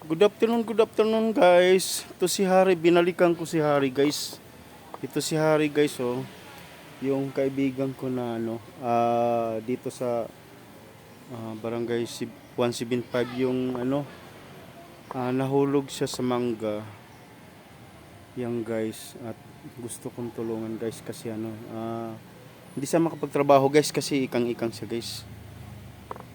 Good afternoon guys. Ito si Harry, binalikan ko si Harry guys. Ito si Harry guys oh, yung kaibigan ko na dito sa barangay 175 yung nahulog siya sa mangga. Yan guys, at gusto kong tulungan guys kasi hindi siya makapagtrabaho guys kasi ikang-ikang siya guys.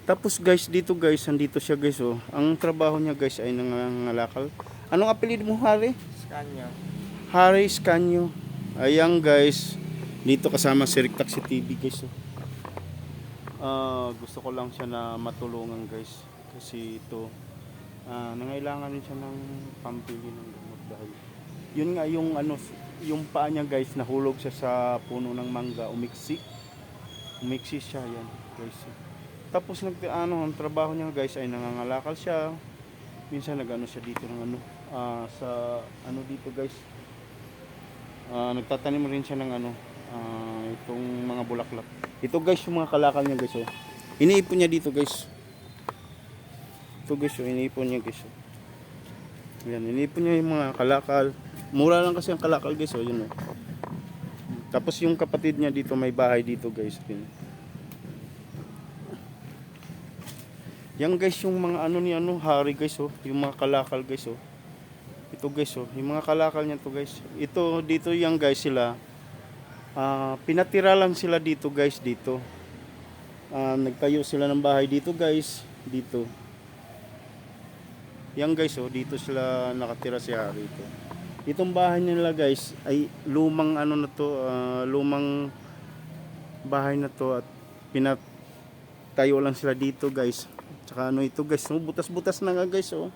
Tapos guys, dito guys, andito siya guys oh. Ang trabaho niya guys ay nangangalakal. Anong apelyido mo, Harry? Scanyo. Harry Scanyo. Ayan guys, dito kasama si Rick Taxi TV guys oh. Gusto ko lang siya na matulungan guys. Kasi ito, nangailangan din siya ng pambili ng gamot dahil yun nga yung paa niya guys, nahulog siya sa puno ng mangga, umiksi siya yan guys. Tapos ang trabaho niya guys ay nangangalakal siya. Minsan nagano siya dito ng sa dito guys. Nagtatanim rin siya ng itong mga bulaklak. Ito guys yung mga kalakal niya guys oh. Iniipon niya dito guys. Ito guys oh, iniipon niya guys oh. Yan, iniipon niya yung mga kalakal. Mura lang kasi ang kalakal guys oh, yun oh. Tapos yung kapatid niya dito may bahay dito guys. Yan guys yung mga Harry guys oh, yung mga kalakal guys oh. Ito guys oh, yung mga kalakal niya to guys. Ito dito yang guys sila. Pinatira lang sila dito guys dito. Nagtayo sila ng bahay dito guys, dito. Yan guys oh, dito sila nakatira si Harry ito. Itong bahay nila guys ay lumang lumang bahay na to at pinatayo lang sila dito guys. Tsaka ito guys, butas-butas na nga guys oh.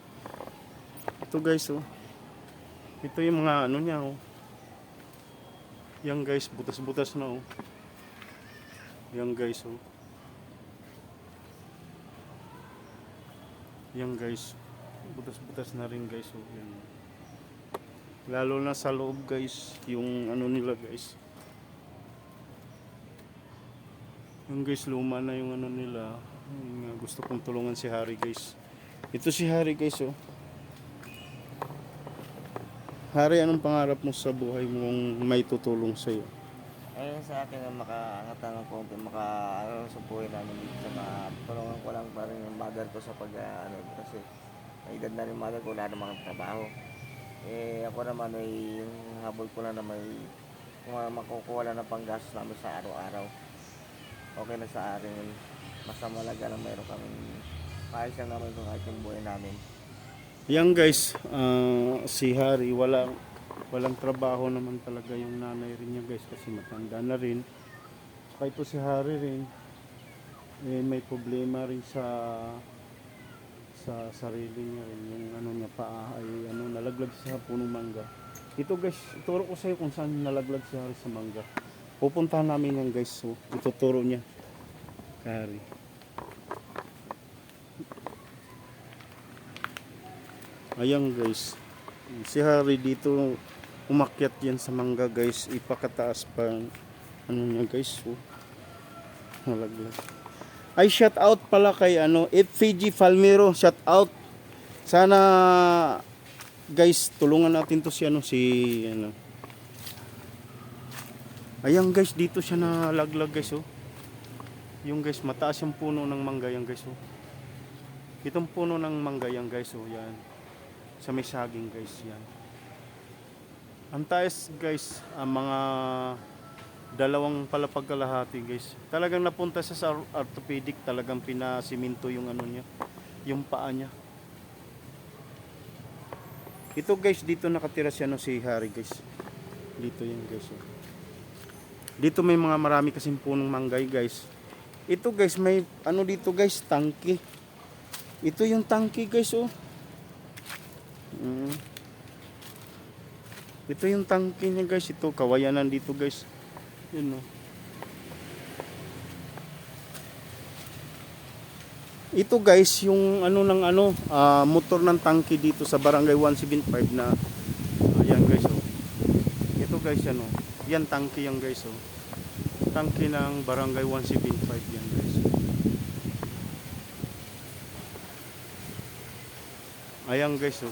Ito guys oh. Ito yung mga niya oh. Yan guys, butas-butas na oh. Yan guys oh. Yan guys, butas-butas na rin guys oh. Yan. Lalo na sa loob guys, yung nila guys. Yung guys, luma na yung nila. Gusto kong tulungan si Harry guys. Ito si Harry guys oh. Harry, anong pangarap mo sa buhay mo kung may tutulong sa'yo? Ayun sa akin na makaangatan ng konti, sa buhay namin dito. Sa tulungan ko lang pa rin yung mother ko sa kasi may edad na rin mother ko, wala namang trabaho. Ako naman ay yung habol ko na may makukuha lang ng panggastos namin sa araw-araw. Okay na sa akin. Basta malaga lang mayroon kami paayos lang naman kung kahit yung buhay namin. Yan guys, si Harry walang trabaho naman talaga yung nanay rin niya guys kasi matanda na rin. Saka ito si Harry rin may problema rin sa sarili niya rin. Yung niya paa ay nalaglag sa punong mangga. Ito guys, ituro ko sa iyo kung saan nalaglag si Harry sa mangga. Pupuntahan namin yan guys, so ituturo niya kay Harry. Ayan guys, si Harry dito umakyat yan sa mangga guys, ipakataas pa niya guys oh. Nalaglag. Ay, shout out pala kay FPG Falmero, shout out. Sana guys tulungan natin to si Ayan guys, dito siya nalaglag guys oh. Yung guys, mataas yung puno ng mangga yan guys oh. Itong puno ng mangga yan guys oh, yan. Sa may saging guys yan. Ang taas guys, mga 2 palapag kalahati guys. Talagang napunta siya sa orthopedic, talagang pinasiminto yung niya, yung paa niya. Ito guys, dito nakatira siya si Harry guys. Dito yan guys oh. Dito may marami kasing punong manggay guys. Ito guys, may dito guys, tangke. Ito yung tangke guys oh. Ito yung tangke niya guys. Ito kawayanan dito guys. Yun oh. Ito guys yung motor ng tangke dito sa barangay 175 na ayan guys oh. Ito guys yan tangke yan guys oh. Tangke ng barangay 175 yan guys. Ayan guys, oh.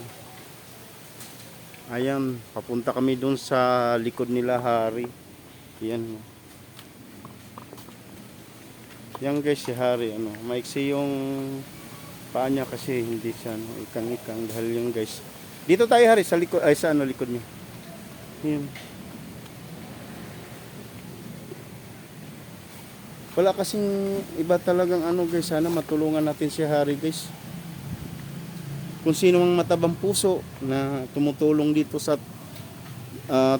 Ayan, papunta kami dun sa likod nila Hari. Yan. Yan guys, si Hari, ano, maiksi yung paa niya kasi hindi siya ano, ikang-ikang dahil yung guys. Dito tayo Hari sa likod ay sa ano likod niya. Yan. Wala kasing iba talagang ano guys, sana matulungan natin si Hari guys. Kung sino mang matabang puso na tumutulong dito sa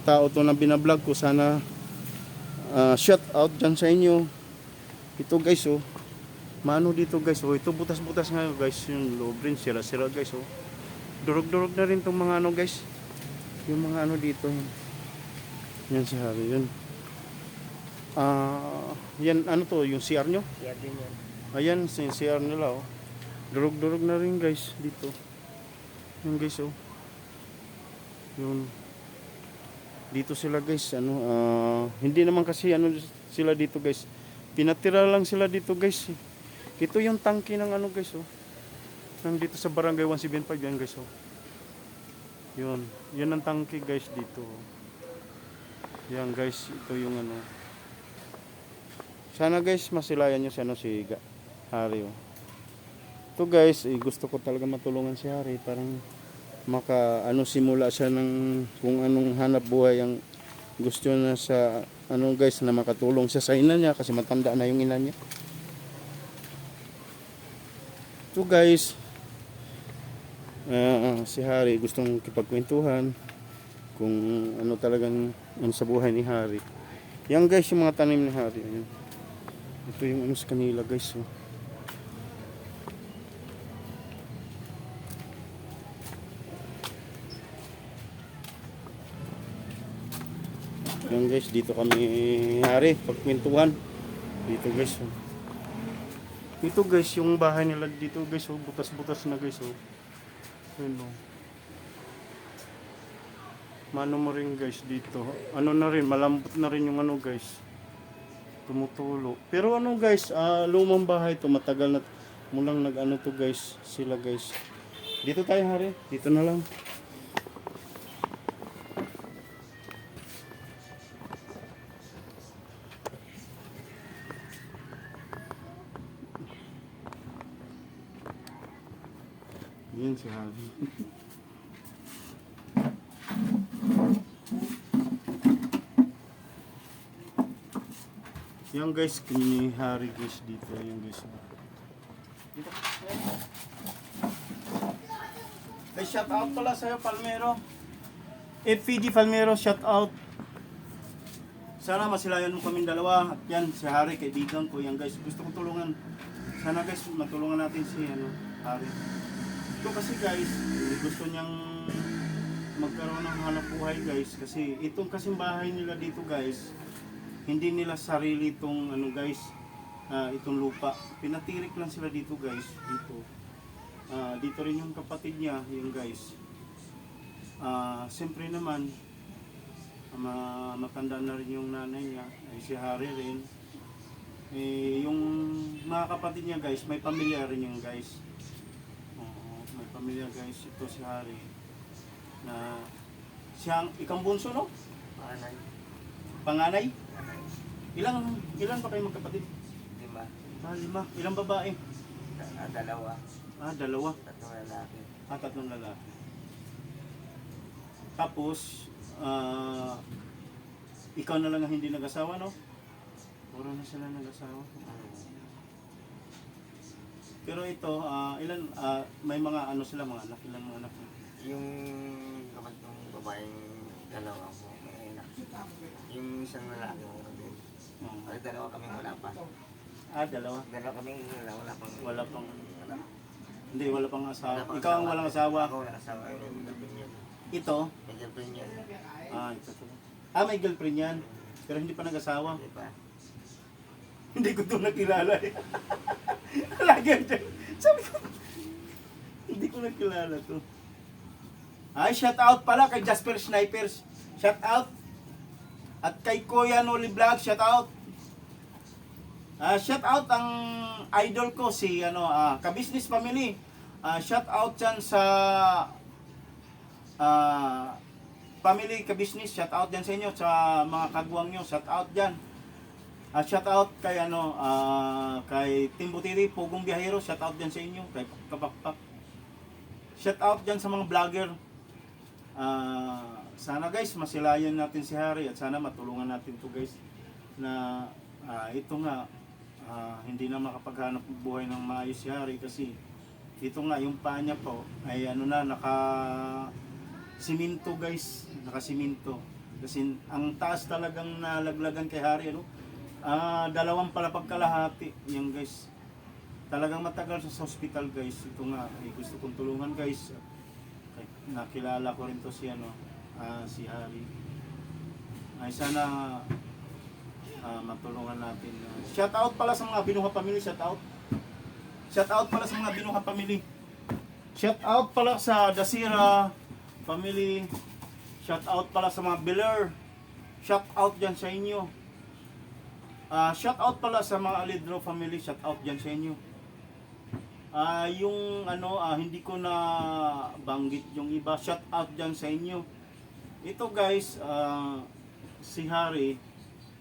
tao to na binablog ko, sana shout out dyan sa inyo. Ito guys, oh, mano dito guys, oh, ito butas-butas nga guys, yung loob rin sira-sira guys, oh. Durog-durog na rin tong mga ano guys, yung mga ano dito, yan si Harry, yun. Yan ano to, yung CR nyo? Kaya din yan. Ayan, CR nila, oh. Durog-durog na rin guys dito. Yung guys, oh. Yun. Dito sila guys, ano, hindi naman kasi ano sila dito guys. Pinatira lang sila dito guys. Ito yung tangke ng ano guys, oh. Nandito sa Barangay 175 yan guys, oh. Yun. Yun ang tangke guys dito, oh. Yan guys, ito yung ano. Sana guys masilayan nyo si ano si Hari, oh. Ito guys, gusto ko talaga matulungan si Hari, parang maka ano simula siya ng kung anong hanap buhay ang gusto na sa ano guys, na makatulong siya sa ina niya kasi matanda na yung ina niya. Ito guys, si Hari gustong kipagkwentuhan kung ano talagang ano sa buhay ni Hari. Yan guys yung mga tanim ni Hari. Ayan. Ito yung ano sa kanila guys, oh. Yan guys, dito kami Hari pagkwentuhan. Dito guys, oh. Ito guys, yung bahay nila dito guys, oh, butas-butas na guys, oh. Ayun, oh. Mano mo rin guys dito. Ano na rin, malambot na rin yung ano guys. Tumutulo. Pero ano guys, lumang bahay to, matagal na mulang nag-ano to guys, sila guys. Dito tayo Hari, dito na lang. Yan si Hari. Yan guys, kini Hari guys dito, yung guys. Dito. May shout out pala sa'yo, Palmero. FPD Palmero, shout out. Sana masilayan mo kaming dalawa. At yan, si Hari, kaibigan ko. Yan guys, gusto ko tulungan. Sana guys, matulungan natin si Hari. Ito kasi guys, gusto niyang magkaroon ng hanap buhay guys. Kasi itong kasing bahay nila dito guys, hindi nila sarili itong ano guys, itong lupa. Pinatirik lang sila dito guys, dito. Dito rin yung kapatid niya, yung guys. Siyempre naman, matanda na rin yung nanay niya, ay si Hari rin. Yung mga kapatid niya guys, may pamilya rin yung guys. May pamilya guys, ito si Hari. Na siyang ikang bunso, no? Panganay. Panganay? Ilan ba kayo magkapatid? 5. 5. Ilang babae? 2. 2. 3 lalaki. 3 lalaki. Tapos, ikaw na lang ang hindi nag-asawa, no? Puro na sila nag-asawa. Pero ito, may mga ano sila, mga anak, ilang mga anak. Yung kapag yung babaeng 2 po, may anak. Yung isang lalaki ko din. Ay, 2 kami wala pa. 2. 2 kami wala pang... Wala pang, hindi, wala pang asawa. Wala pang Ikaw ang walang asawa. Ako walang asawa. Yung girlfriend niya. Ito, May girlfriend niya. ito to. May girlfriend yan. Pero hindi pa nag-asawa. Di ba? Hindi ko to nakilala eh. Lagi dyan. Sabi ko, hindi ko nakilala to. Shout out pala kay Jasper Snipers. Shout out. At kay Kuya Noli Vlog, shout out. Shout out ang idol ko si Ka-Business Family. Shout out dyan sa family ka-business. Shout out dyan sa inyo. Sa mga kagwang nyo. Shout out dyan. Shout out kay kay Timbutiri, Pugong Biyahero. Shout out dyan sa inyo. Kay Kapakpak. Shout out dyan sa mga vlogger. Sana guys masilayan natin si Harry at sana matulungan natin to guys na ito nga hindi na makapaghanap ng buhay ng maayos si Harry kasi ito nga yung paa niya po ay naka siminto guys, naka siminto kasi ang taas talagang nalaglagan kay Harry 2 palapag kalahati yung guys, talagang matagal sa hospital guys. Ito nga gusto kong tulungan guys. Nakilala ko rin to si si Harry. Ay sana matulungan natin. Shout out pala sa mga Binuha family, shout out. Shout out pala sa mga Binuha family. Shout out pala sa Dasira family. Shout out pala sa mga Beler. Shout out diyan sa inyo. Shout out pala sa mga Alidro family, shout out diyan sa inyo. Yung hindi ko na banggit yung iba, shout out dyan sa inyo. Ito guys, si Harry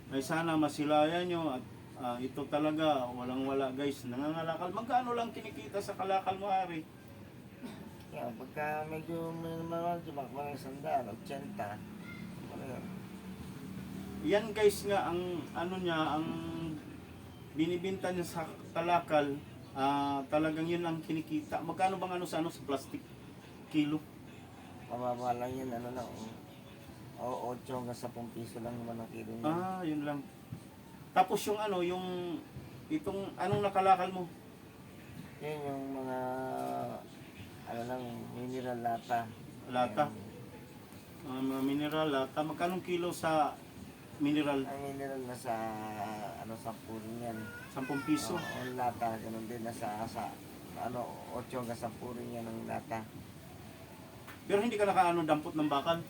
ay sana masilayan nyo at ito talaga walang wala guys, nangangalakal. Magkano lang kinikita sa kalakal mo Harry? Yan, pagka medyo minimal, mga 100, 80. Ano yun? Yan guys nga, ang ang binibinta niya sa kalakal. Talagang yun ang kinikita. Magkano bang sa plastic kilo? Mababa lang yan, o 8 hanggang 10 piso lang naman ang kilo niya. Yun lang. Tapos yung yung itong anong nakalakal mo? Yan yung mga mineral lata. Lata? Mga mineral lata. Magkano kilo sa mineral? Ang mineral na sa 10 rin yan. 10 piso? Ang lata, ganun din nasa 8 hanggang 10 rin yan ang lata. Pero hindi ka dampot ng bakal?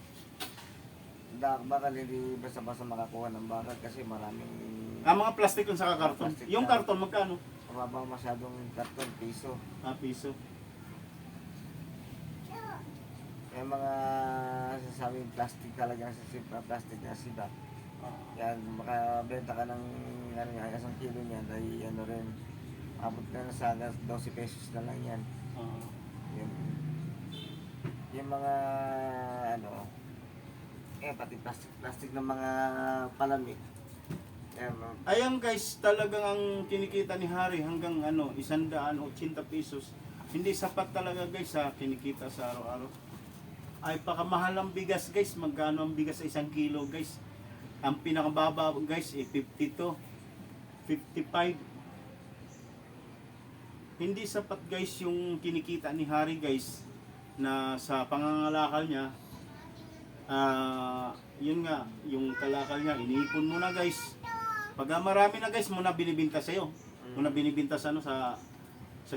Bakal hindi basta-basta makakuha ng bakal kasi maraming mga plastic yung sa karton. Plastic Yung na. karton magkano? mababa masyadong karton, piso. Piso. Yung mga sasabing plastic talaga sa plastic na siba. Yan, makabenta ka ng isang kilo niyan ay rin. Abot na sa 12 pesos na lang yan. Yung mga pati plastic ng mga palamig. Ayan guys, talagang ang kinikita ni Harry hanggang 180 pesos. Hindi sapat talaga guys sa kinikita sa araw-araw. Ay pakamahal ang bigas guys. Magkano ang bigas sa 1 kilo guys? Ang pinakababa guys 52, 55. Hindi sapat guys yung kinikita ni Harry guys na sa pangangalakal niya. Yun nga, yung kalakal niya iniipon mo na guys. Pag marami na guys, muna binibinta sa'yo. Muna binibinta sa sa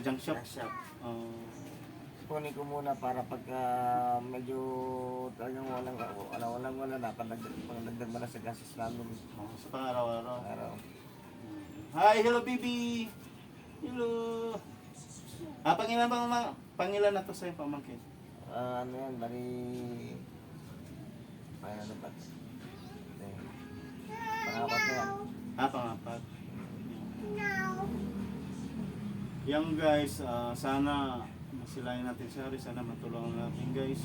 junk shop. Kunin ko muna para pagka medyo talagang wala na, pandagdag mo na sa gasos namin. Sa pang-araw-araw. Araw. Hi, hello baby! Hello! Pangilan na to sa'yo, pamangkin? Bali... Ano ba? Pangapat na yan. Pangapat. Yan guys, sana masilayan natin si Harry, sana matulungan natin guys.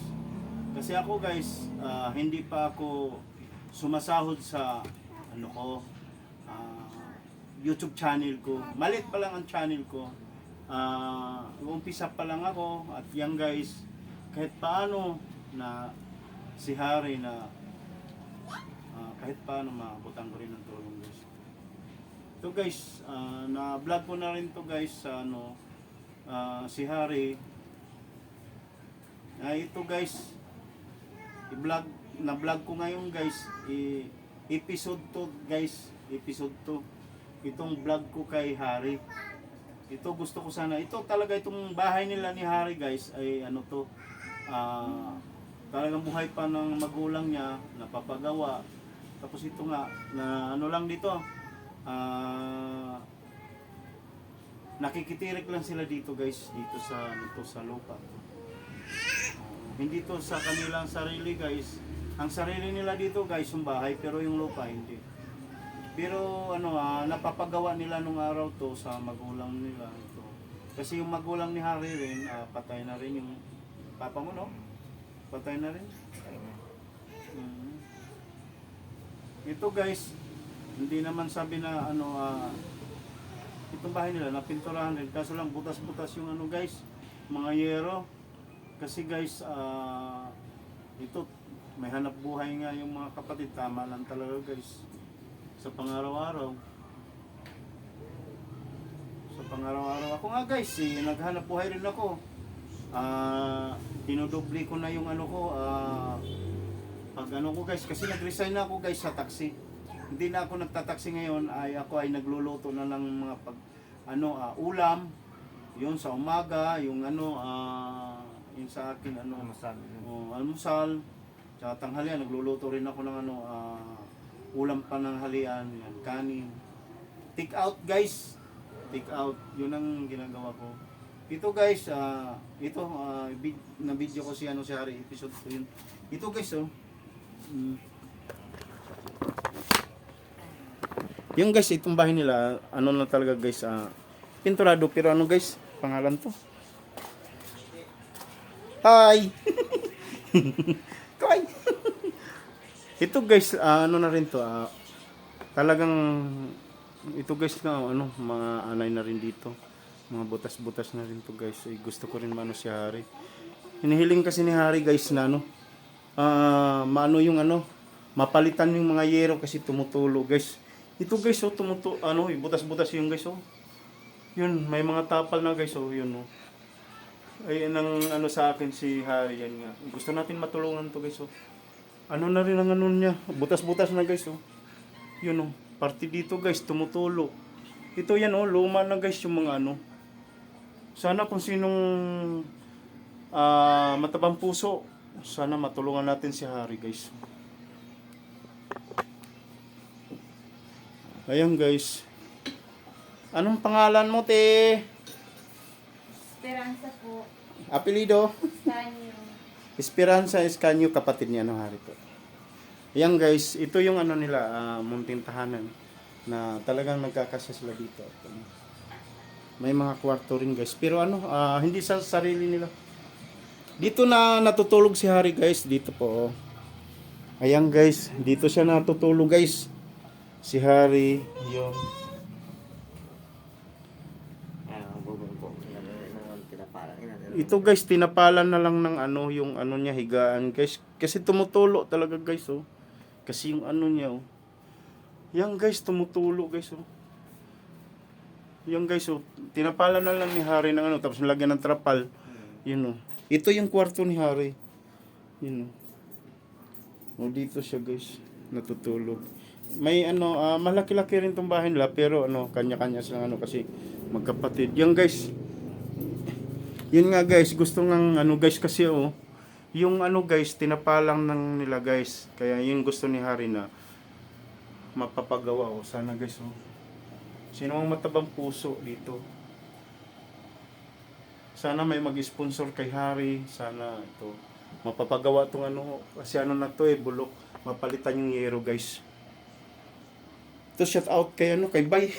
Kasi ako guys, hindi pa ako sumasahod sa YouTube channel ko. Malit pa lang ang channel ko. Umpisa pa lang ako at yan guys, kahit paano na si Harry na kahit paano makabutang ko rin ng tulong guys. Ito guys, na-vlog ko na rin to guys sa si Harry. Ito guys, na-vlog ko ngayon guys, episode 2 guys, episode 2. Itong vlog ko kay Harry. Ito gusto ko sana, ito talaga itong bahay nila ni Harry guys ay talagang buhay pa ng magulang niya, napapagawa. Tapos ito nga, na lang dito, nakikitirik lang sila dito guys, dito sa sa lupa. Hindi to sa kanilang sarili guys. Ang sarili nila dito guys yung bahay, pero yung lupa hindi. Pero napapagawa nila nung araw to sa magulang nila ito. Kasi yung magulang ni Harry rin, patay na rin yung papa mo, no? Patay na rin. Mhm. Ito guys, hindi naman sabi na itong bahay nila napinturahan rin, kaso lang butas-butas yung guys, mga yero. Kasi guys, ito may hanap buhay nga yung mga kapatid, tama lang talaga guys. Sa pangaraw-araw. Sa pangaraw-araw ako nga guys, naghanap buhay rin ako. Dinodobli ko na yung pag ko guys, kasi nag-resign na ako guys sa taxi. Hindi na ako nagtataksi ngayon, ako ay nagluluto na ng mga ulam. Yun sa umaga, yung yung sa akin almusal. Tsaka tanghalian, nagluluto rin ako ng ulam pananghalian, yan, kanin. Take out guys. Take out, yun ang ginagawa ko. Ito guys, na video ko si Harry, episode 2 yun. Ito guys, yung guys, itong bahay nila, na talaga guys, pinturado, pero guys, pangalan to. Hi! Kawai! Ito guys, na rin to, talagang, ito guys mga anay na rin dito. Mga butas-butas na rin to guys. Gusto ko rin si Harry. Hinihiling kasi ni Harry guys na yung mapalitan yung mga yero kasi tumutulo guys. Ito guys, butas-butas yung guys, Yun, may mga tapal na guys, yun, Ay, sa akin si Harry, yan nga. Gusto natin matulungan to guys, na rin ang niya, butas-butas na guys, Yun, party dito guys, tumutulo. Ito yan, luma na guys yung mga Sana kung sinong matabang puso, sana matulungan natin si Harry guys. Ayan guys. Anong pangalan mo, te? Esperanza po. Apelido? Escanio. Esperanza Escanio, kapatid niya Harry po. Ayan guys, ito yung nila, munting tahanan na talagang nagkakasya sila dito. May mga kwarto rin guys, pero hindi sa sarili nila. Dito na natutulog si Harry guys, dito po. Ayan guys, dito siya natutulog guys. Si Harry, yun. Ito guys, tinapalan na lang ng yung niya, higaan guys. Kasi tumutulo talaga guys, Kasi yung niya, Yan guys, tumutulo guys, Yan guys, tinapalan na lang ni Harry ng tapos nilagyan ng trapal. Yun, Ito yung kwarto ni Harry. Yun, dito siya guys, natutulog. May malaki-laki rin tong bahay nila, pero kanya-kanya silang kasi magkapatid. Yan guys. Yun nga guys, gusto ng guys kasi yung guys, tinapalang ng nila guys. Kaya yun gusto ni Harry na mapapagawa sana guys, Sino ang matabang puso dito? Sana may mag-sponsor kay Harry. Sana ito mapapagawa tong kasi na to bulok. Mapalitan yung yero guys. Ito shout out kay kay Bay.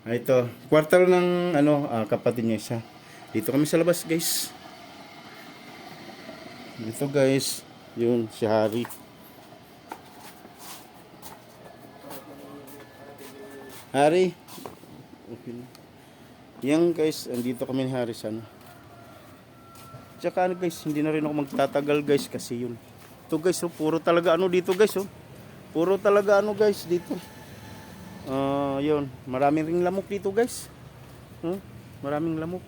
Ito, kwartal ng kapatid niya isa. Dito kami sa labas guys. Dito guys, yun si Harry. Harry. Okay. Yan guys, andito kami ni Harry sana. Tsaka guys, hindi na rin ako magtatagal guys kasi yun. Ito guys, puro talaga dito guys, Puro talaga guys dito. Yun, maraming ring lamok dito guys. Maraming lamok.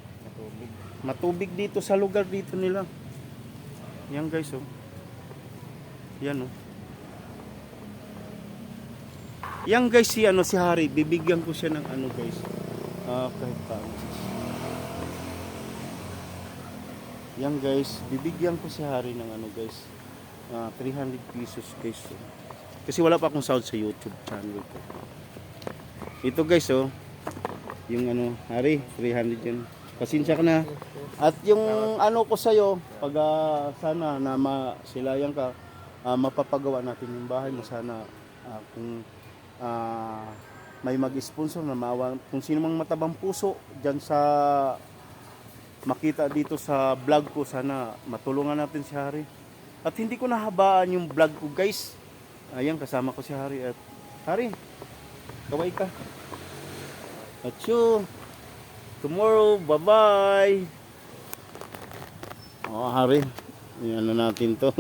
Matubig dito sa lugar dito nila. Yan guys, Yan, Yan guys, si Harry, bibigyan ko siya ng guys. Kahit paano. Yan guys, bibigyan ko si Harry ng guys. 300 pesos guys. Kasi wala pa akong sound sa YouTube channel ko. Ito guys, Yung ano, Hari, 300 yun. Pasensya ka na. At yung ano ko sa'yo, pag sana na masilayan ka, mapapagawa natin yung bahay mo. Sana kung may mag-sponsor na maawa, kung sino mang matabang puso dyan sa makita dito sa vlog ko, sana matulungan natin si Hari. At hindi ko nahabaan yung vlog ko guys. Ayan, kasama ko si Hari. At Hari, kaway ka. At you, tomorrow, bye-bye. Oh, Hari, ano natin to.